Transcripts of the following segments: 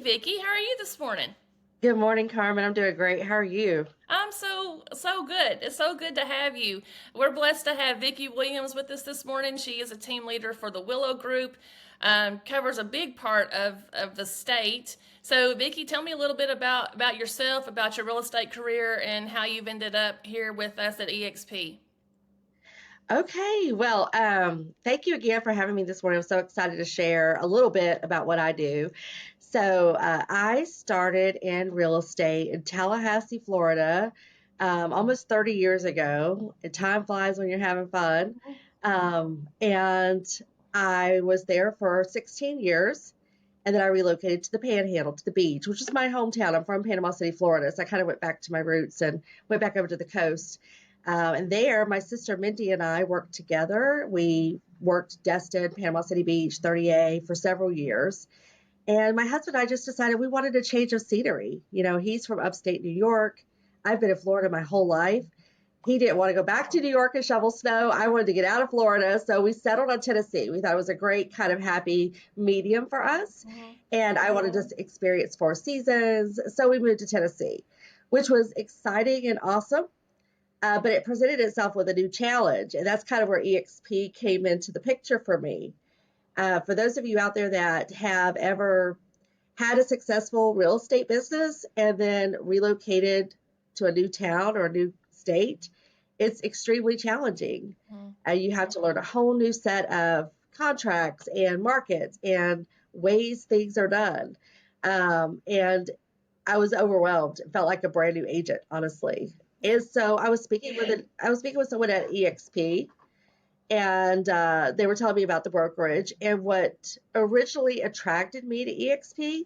Vicki. How are you this morning? Good morning, Carmen. I'm doing great. How are you? I'm so good. It's so good to have you. We're blessed to have Vikki Williams with us this morning. She is a team leader for the Willow Group. Covers a big part of the state. So, Vicki, tell me a little bit about yourself, about your real estate career, and how you've ended up here with us at eXp. Okay, well, thank you again for having me this morning. I'm so excited to share a little bit about what I do. I started in real estate in Tallahassee, Florida, almost 30 years ago. And time flies when you're having fun. And I was there for 16 years. And then I relocated to the Panhandle, to the beach, which is my hometown. I'm from Panama City, Florida. So I kind of went back to my roots and went back over to the coast. And there, my sister Mindy and I worked together. We worked Destin, Panama City Beach, 30A for several years. And my husband and I just decided we wanted a change of scenery. You know, he's from upstate New York. I've been in Florida my whole life. He didn't want to go back to New York and shovel snow. I wanted to get out of Florida. So we settled on Tennessee. We thought it was a great kind of happy medium for us. Mhm. And I wanted to experience four seasons. So we moved to Tennessee, which was exciting and awesome. But it presented itself with a new challenge. And that's kind of where eXp came into the picture for me. For those of you out there that have ever had a successful real estate business and then relocated to a new town or a new state, it's extremely challenging. Mhm. You have to learn a whole new set of contracts and markets and ways things are done. And I was overwhelmed. It felt like a brand new agent, honestly. And so I was speaking with someone at EXP, and they were telling me about the brokerage. And what originally attracted me to EXP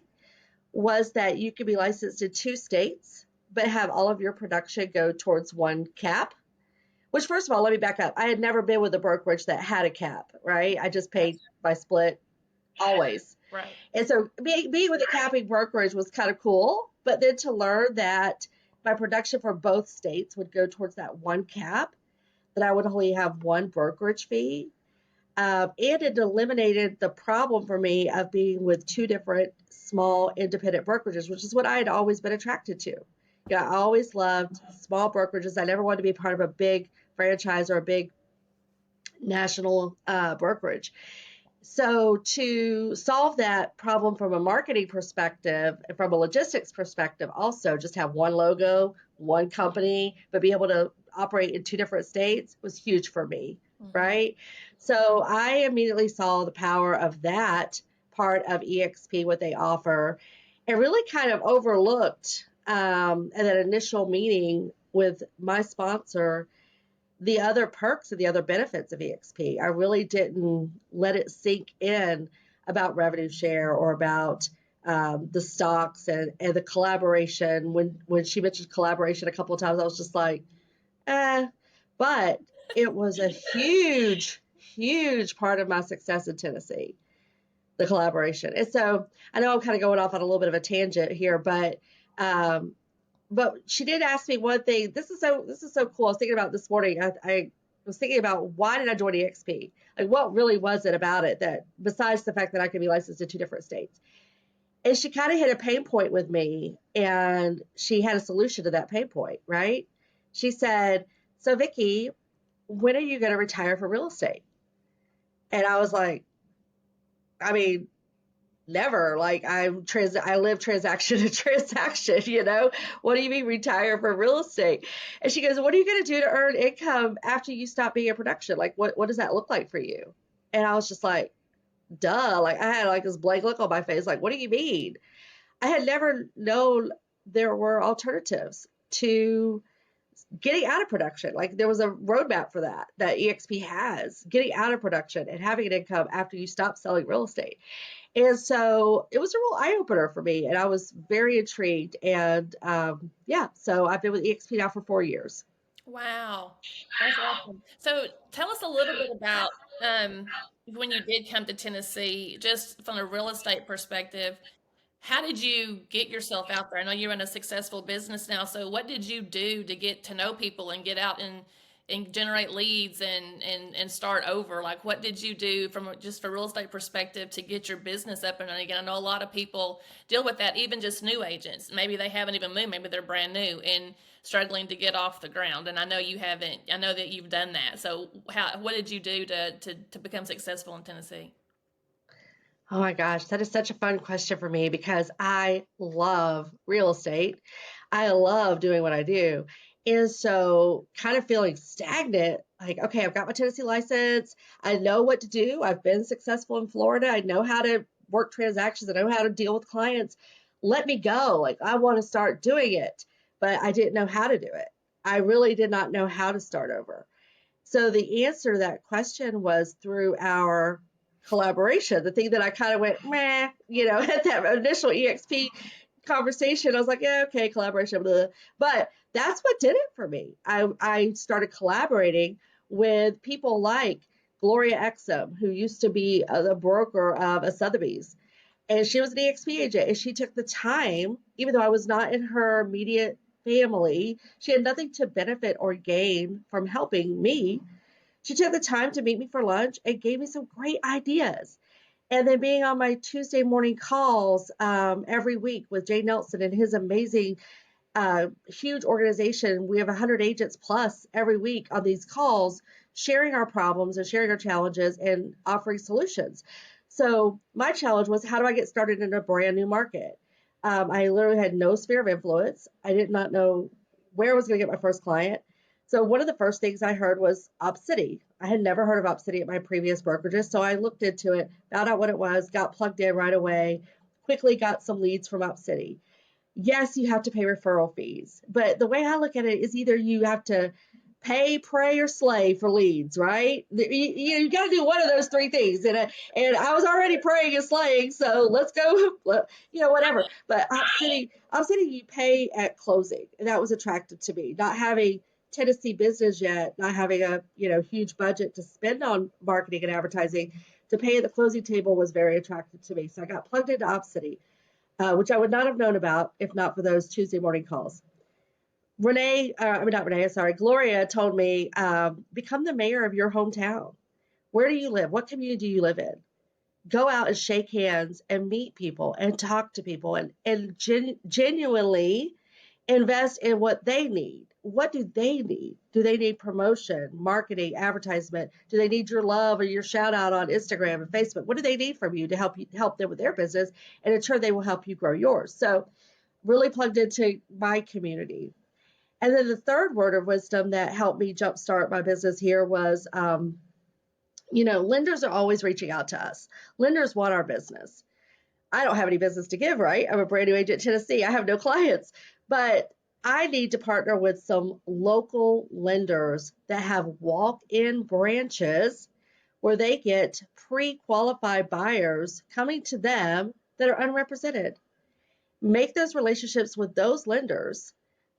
was that you could be licensed in two states, but have all of your production go towards one cap. Which, first of all, let me back up. I had never been with a brokerage that had a cap, right? I just paid by split always. Right. And so being with a capping brokerage was kind of cool. But then to learn that my production for both states would go towards that one cap, that I would only have one brokerage fee. And it eliminated the problem for me of being with two different small independent brokerages, which is what I had always been attracted to. You know, I always loved small brokerages. I never wanted to be part of a big franchise or a big national brokerage. So to solve that problem from a marketing perspective and from a logistics perspective, also just have one logo, one company, but be able to operate in two different states was huge for me, Mhm. right? So I immediately saw the power of that part of EXP, what they offer, and really kind of overlooked at that initial meeting with my sponsor the other perks and the other benefits of EXP. I really didn't let it sink in about revenue share or about the stocks and the collaboration. When she mentioned collaboration a couple of times, I was just like, eh. But it was a huge, huge part of my success in Tennessee, the collaboration. And so I know I'm kind of going off on a little bit of a tangent here, um, but she did ask me one thing. This is so cool. I was thinking about this morning. I was thinking about why did I join EXP? Like, what really was it about it that, besides the fact that I could be licensed in two different states? And she kind of hit a pain point with me, and she had a solution to that pain point. Right? She said, "So, Vicki, when are you going to retire from real estate?" And I was like, I mean, never. Like I live transaction to transaction, you know. What do you mean retire from real estate? And she goes, what are you going to do to earn income after you stop being in production? Like what does that look like for you? And I was just like, duh. Like I had like this blank look on my face, like, what do you mean? I had never known there were alternatives to getting out of production. Like there was a roadmap for that EXP has, getting out of production and having an income after you stop selling real estate. And so it was a real eye opener for me, and I was very intrigued. And yeah, so I've been with EXP now for 4 years. Wow, that's awesome. So tell us a little bit about when you did come to Tennessee, just from a real estate perspective. How did you get yourself out there? I know you're in a successful business now, so what did you do to get to know people and get out and and generate leads and start over? Like, what did you do from just for real estate perspective to get your business up and running again? I know a lot of people deal with that, even just new agents. Maybe they haven't even moved, maybe they're brand new and struggling to get off the ground. And I know you haven't. I know that you've done that. So, what did you do to become successful in Tennessee? Oh my gosh, that is such a fun question for me because I love real estate. I love doing what I do. And so, kind of feeling stagnant, like, okay, I've got my Tennessee license. I know what to do. I've been successful in Florida. I know how to work transactions. I know how to deal with clients. Let me go. Like, I want to start doing it, but I didn't know how to do it. I really did not know how to start over. So the answer to that question was through our collaboration. The thing that I kind of went, meh, at that initial eXp conversation, I was like, yeah, okay, collaboration, blah. But that's what did it for me. I started collaborating with people like Gloria Exum, who used to be the broker of a Sotheby's. And she was an eXp agent, and she took the time, even though I was not in her immediate family, she had nothing to benefit or gain from helping me. She took the time to meet me for lunch and gave me some great ideas. And then being on my Tuesday morning calls every week with Jay Nelson and his amazing, huge organization. We have 100 agents plus every week on these calls, sharing our problems and sharing our challenges and offering solutions. So my challenge was, how do I get started in a brand new market? I literally had no sphere of influence. I did not know where I was going to get my first client. So one of the first things I heard was Op City. I had never heard of Op City at my previous brokerages, so I looked into it, found out what it was, got plugged in right away, quickly got some leads from Op City. Yes, you have to pay referral fees, but the way I look at it is either you have to pay, pray, or slay for leads, right? You got to do one of those three things. And I was already praying and slaying, so let's go, whatever. But Op City, you pay at closing, and that was attractive to me. Not having Tennessee business yet, not having a huge budget to spend on marketing and advertising, to pay at the closing table was very attractive to me. So I got plugged into Op City, which I would not have known about if not for those Tuesday morning calls. Gloria told me, become the mayor of your hometown. Where do you live? What community do you live in? Go out and shake hands and meet people and talk to people and genuinely invest in what they need. What do they need? Do they need promotion, marketing, advertisement? Do they need your love or your shout out on Instagram and Facebook? What do they need from you to help them with their business? And in turn, they will help you grow yours. So really plugged into my community. And then the third word of wisdom that helped me jumpstart my business here was, lenders are always reaching out to us. Lenders want our business. I don't have any business to give, right? I'm a brand new agent in Tennessee. I have no clients, but I need to partner with some local lenders that have walk-in branches where they get pre-qualified buyers coming to them that are unrepresented. Make those relationships with those lenders,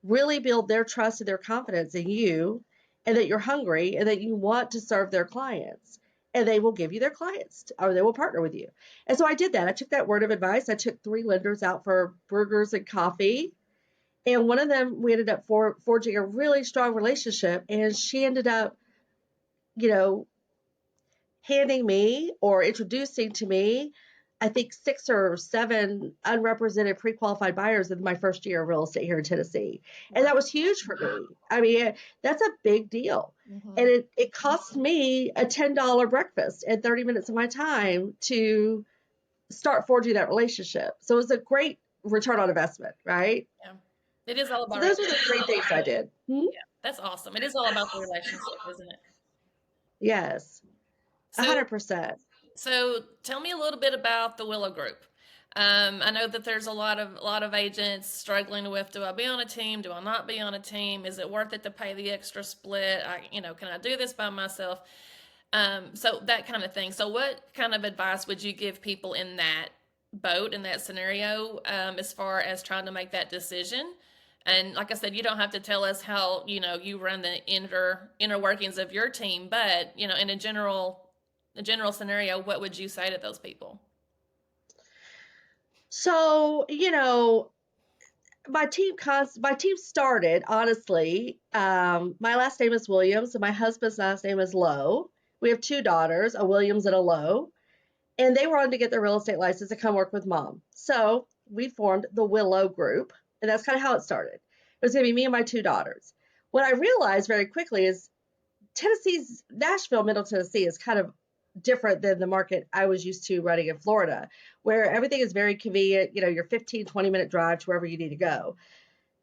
really build their trust and their confidence in you, and that you're hungry and that you want to serve their clients. And they will give you their clients, or they will partner with you. And so I did that. I took that word of advice. I took 3 lenders out for burgers and coffee. And one of them, we ended up forging a really strong relationship. And she ended up, you know, handing me or introducing to me, I think 6 or 7 unrepresented pre-qualified buyers in my first year of real estate here in Tennessee. And that was huge for me. I mean, that's a big deal. Mm-hmm. And it cost me a $10 breakfast and 30 minutes of my time to start forging that relationship. So it was a great return on investment, right? Yeah. It is all So about those are the 3 things I did. Yeah, that's awesome. It is all about the relationship, isn't it? Yes, So 100%. So tell me a little bit about the Willow Group. I know that there's a lot of agents struggling with, do I be on a team? Do I not be on a team? Is it worth it to pay the extra split? Can I do this by myself? So that kind of thing. So what kind of advice would you give people in that boat, in that scenario, as far as trying to make that decision? And like I said, you don't have to tell us how, you run the inner workings of your team, but, in a general scenario, what would you say to those people? So, my team started, honestly. My last name is Williams, and my husband's last name is Lowe. We have two daughters, a Williams and a Lowe, and they wanted to get their real estate license to come work with mom. So we formed the Willow Group, and that's kind of how it started. It was going to be me and my two daughters. What I realized very quickly is Nashville, Middle Tennessee is kind of different than the market I was used to running in Florida, where everything is very convenient. You know, your 15, 20-minute drive to wherever you need to go.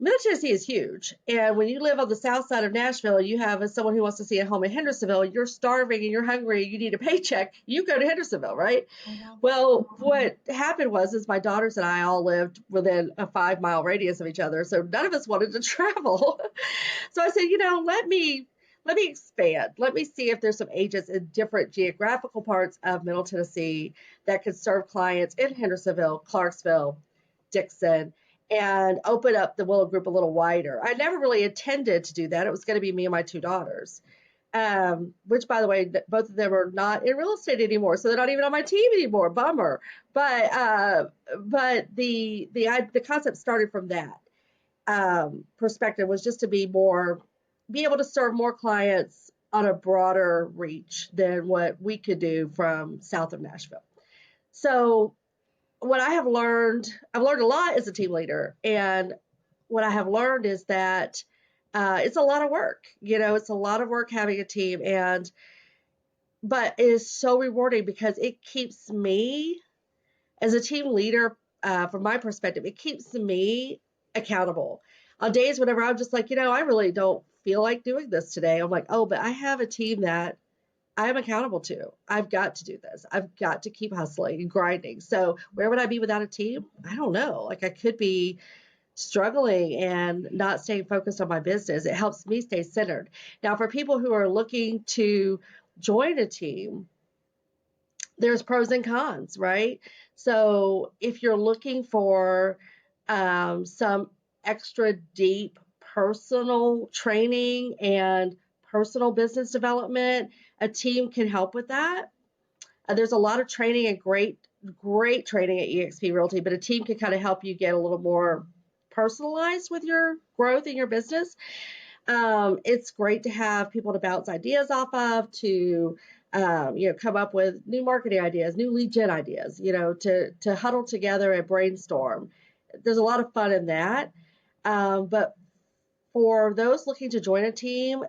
Middle Tennessee is huge. And when you live on the south side of Nashville, you have someone who wants to see a home in Hendersonville, you're starving and you're hungry, you need a paycheck, you go to Hendersonville, right? Mhm. Well, what happened was my daughters and I all lived within a 5-mile radius of each other. So none of us wanted to travel. So I said, let me expand. Let me see if there's some agents in different geographical parts of Middle Tennessee that could serve clients in Hendersonville, Clarksville, Dixon, and open up the Willow Group a little wider. I never really intended to do that. It was going to be me and my two daughters, which, by the way, both of them are not in real estate anymore, so they're not even on my team anymore. Bummer. But the concept started from that perspective, was just to be able to serve more clients on a broader reach than what we could do from south of Nashville. So what I've learned a lot as a team leader. And what I have learned is that it's a lot of work. It's a lot of work having a team, but it is so rewarding because it keeps me as a team leader, from my perspective, it keeps me accountable. On days whenever I'm just like, I really don't feel like doing this today, I'm like, oh, but I have a team that I'm accountable to. I've got to do this. I've got to keep hustling and grinding. So where would I be without a team? I don't know. Like, I could be struggling and not staying focused on my business. It helps me stay centered. Now, for people who are looking to join a team, there's pros and cons, right? So if you're looking for some extra deep personal training and personal business development, a team can help with that. There's a lot of training and great training at eXp Realty, but a team can kind of help you get a little more personalized with your growth in your business. It's great to have people to bounce ideas off of, to come up with new marketing ideas, new lead gen ideas, to huddle together and brainstorm. There's a lot of fun in that. But for those looking to join a team,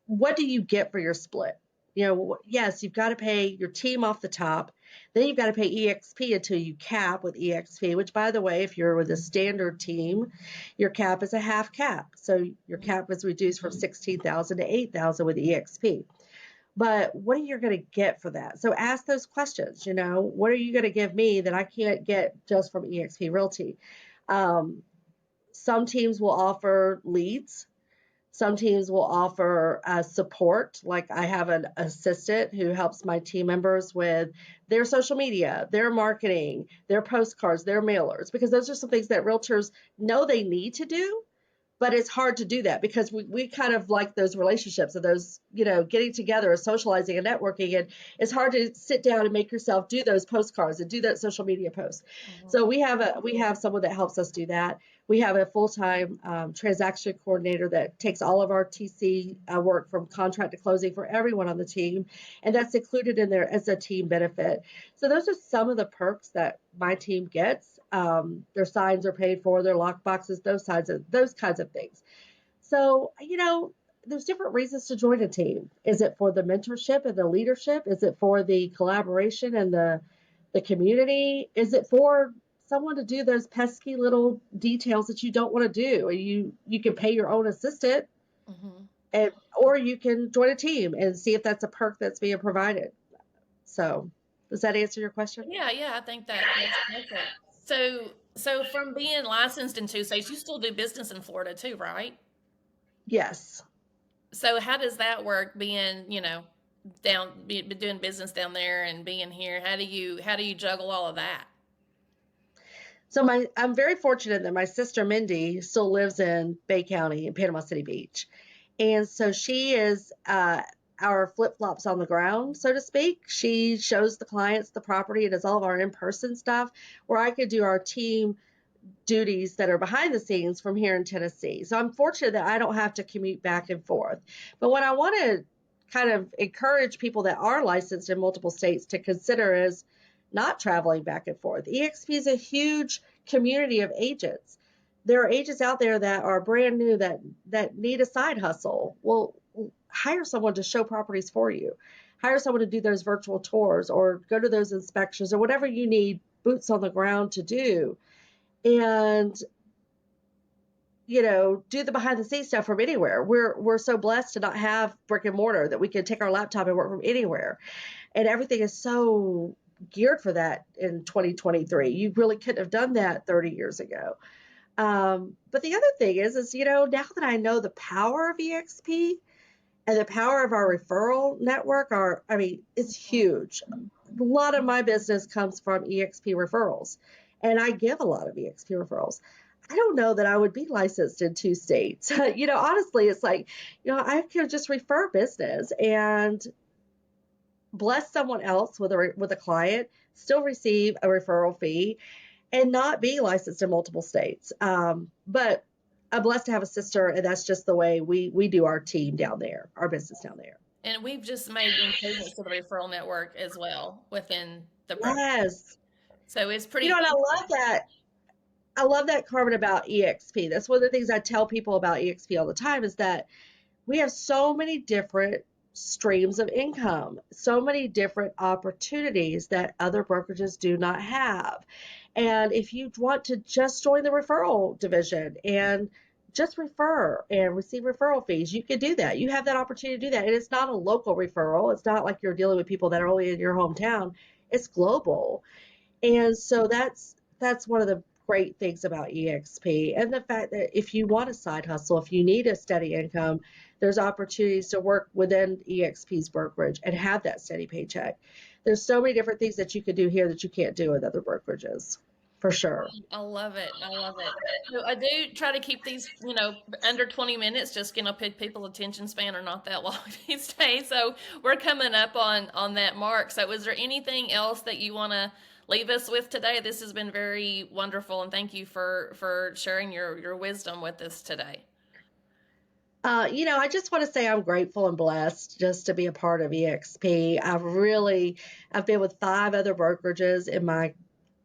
what do you get for your split? Yes, you've got to pay your team off the top. Then you've got to pay eXp until you cap with eXp, which, by the way, if you're with a standard team, your cap is a half cap. So your cap is reduced from 16,000 to 8,000 with eXp. But what are you going to get for that? So ask those questions. What are you going to give me that I can't get just from eXp Realty? Some teams will offer leads. Some teams will offer support. Like, I have an assistant who helps my team members with their social media, their marketing, their postcards, their mailers, because those are some things that realtors know they need to do, but it's hard to do that because we kind of like those relationships and those, getting together and socializing and networking. And it's hard to sit down and make yourself do those postcards and do that social media post. Mhm. So we have someone that helps us do that. We have a full-time transaction coordinator that takes all of our TC work from contract to closing for everyone on the team. And that's included in there as a team benefit. So those are some of the perks that my team gets. Their signs are paid for, their lock boxes, those kinds of things. So, there's different reasons to join a team. Is it for the mentorship and the leadership? Is it for the collaboration and the community? Is it for someone to do those pesky little details that you don't want to do? And you can pay your own assistant, Mhm. or you can join a team and see if that's a perk that's being provided. So, does that answer your question? Yeah, yeah, I think that's perfect. So from being licensed in two states, you still do business in Florida too, right? Yes. So how does that work? Being, doing business down there and being here, how do you juggle all of that? So I'm very fortunate that my sister Mindy still lives in Bay County in Panama City Beach. And so she is our flip-flops on the ground, so to speak. She shows the clients the property and does all of our in-person stuff, where I could do our team duties that are behind the scenes from here in Tennessee. So I'm fortunate that I don't have to commute back and forth. But what I want to kind of encourage people that are licensed in multiple states to consider is not traveling back and forth. eXp is a huge community of agents. There are agents out there that are brand new that need a side hustle. Well, hire someone to show properties for you. Hire someone to do those virtual tours or go to those inspections or whatever you need boots on the ground to do. And do the behind the scenes stuff from anywhere. We're so blessed to not have brick and mortar that we can take our laptop and work from anywhere. And everything is so geared for that in 2023. You really couldn't have done that 30 years ago. But the other thing is, now that I know the power of eXp and the power of our referral network it's huge. A lot of my business comes from eXp referrals, and I give a lot of eXp referrals. I don't know that I would be licensed in 2 states. Honestly, it's like, I could just refer business and bless someone else with a client, still receive a referral fee, and not be licensed in multiple states. But I'm blessed to have a sister, and that's just the way we do our team down there, our business down there. And we've just made improvements to the referral network as well within the program. Yes. So it's pretty. And I love that. I love that, Carmen, about eXp. That's one of the things I tell people about eXp all the time is that we have so many different streams of income, so many different opportunities that other brokerages do not have. And if you want to just join the referral division and just refer and receive referral fees, you can do that. You have that opportunity to do that. And it's not a local referral. It's not like you're dealing with people that are only in your hometown. It's global. And so that's one of the great things about eXp, and the fact that if you want a side hustle, if you need a steady income, there's opportunities to work within eXp's brokerage and have that steady paycheck. There's so many different things that you can do here that you can't do with other brokerages, for sure. I love it. I love it. So I do try to keep these, under 20 minutes. Just people's attention span are not that long these days. So we're coming up on that mark. So is there anything else that you want to leave us with today? This has been very wonderful, and thank you for sharing your wisdom with us today. I just want to say I'm grateful and blessed just to be a part of eXp. I've been with 5 other brokerages in my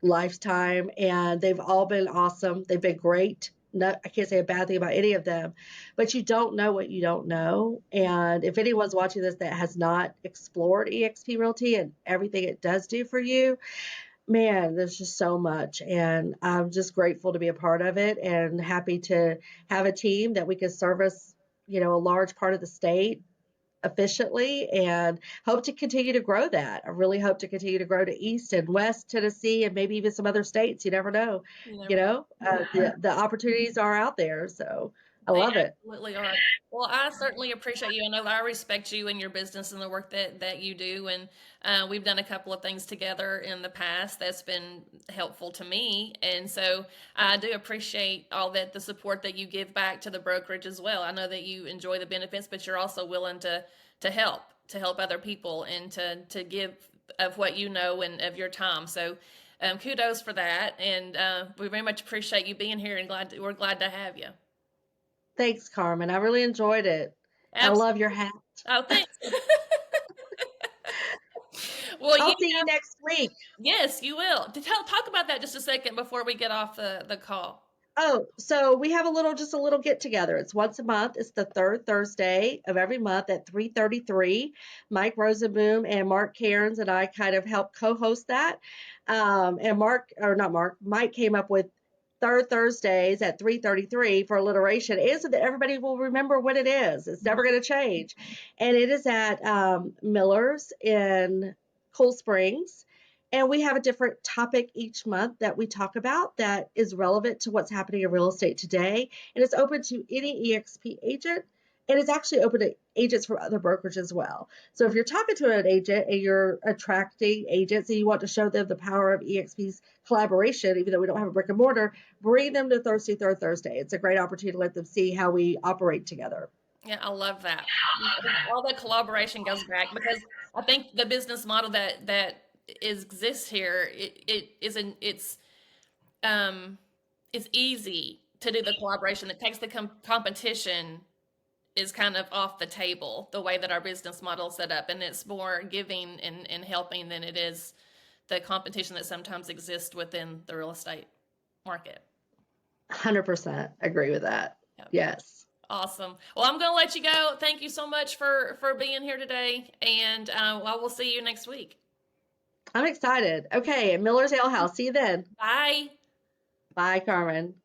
lifetime, and they've all been awesome. They've been great. No, I can't say a bad thing about any of them, but you don't know what you don't know. And if anyone's watching this that has not explored eXp Realty and everything it does do for you, man, there's just so much. And I'm just grateful to be a part of it and happy to have a team that we can service, a large part of the state efficiently, and hope to continue to grow that. I really hope to continue to grow to East and West Tennessee and maybe even some other states. You never know. You never know. The opportunities are out there. So I They love it. absolutely are. Well, I certainly appreciate you. I know I respect you and your business and the work that you do. And we've done a couple of things together in the past that's been helpful to me. And so I do appreciate all the support that you give back to the brokerage as well. I know that you enjoy the benefits, but you're also willing to help other people and to give of what you know and of your time. So kudos for that. And we very much appreciate you being here, and we're glad to have you. Thanks, Carmen. I really enjoyed it. I Absolutely. love your hat. Oh, thanks. Well, I'll see you next week. yes, you will. Talk about that just a second before we get off the call. Oh, so we have just a little get together. It's once a month. It's the 3rd Thursday of every month at 3:33. Mike Rosenboom and Mark Cairns and I kind of help co-host that. And Mike came up with 3rd Thursdays at 3:33 for alliteration, and so that everybody will remember what it is. It's never going to change. And it is at Miller's in Cool Springs. And we have a different topic each month that we talk about that is relevant to what's happening in real estate today. And it's open to any eXp agent. And it's actually open to agents from other brokerages as well. So if you're talking to an agent and you're attracting agents and you want to show them the power of eXp's collaboration, even though we don't have a brick and mortar, bring them to Third Thursday. It's a great opportunity to let them see how we operate together. Yeah, I love that. All that collaboration goes back because I think the business model that exists here, it's it's easy to do the collaboration. It takes the competition is kind of off the table, the way that our business model is set up, and it's more giving and helping than it is the competition that sometimes exists within the real estate market. 100% agree with that. Yep. Yes. Awesome. Well, I'm going to let you go. Thank you so much for being here today, and I will see you next week. I'm excited. Okay, Miller's Ale House. See you then. Bye. Bye, Carmen.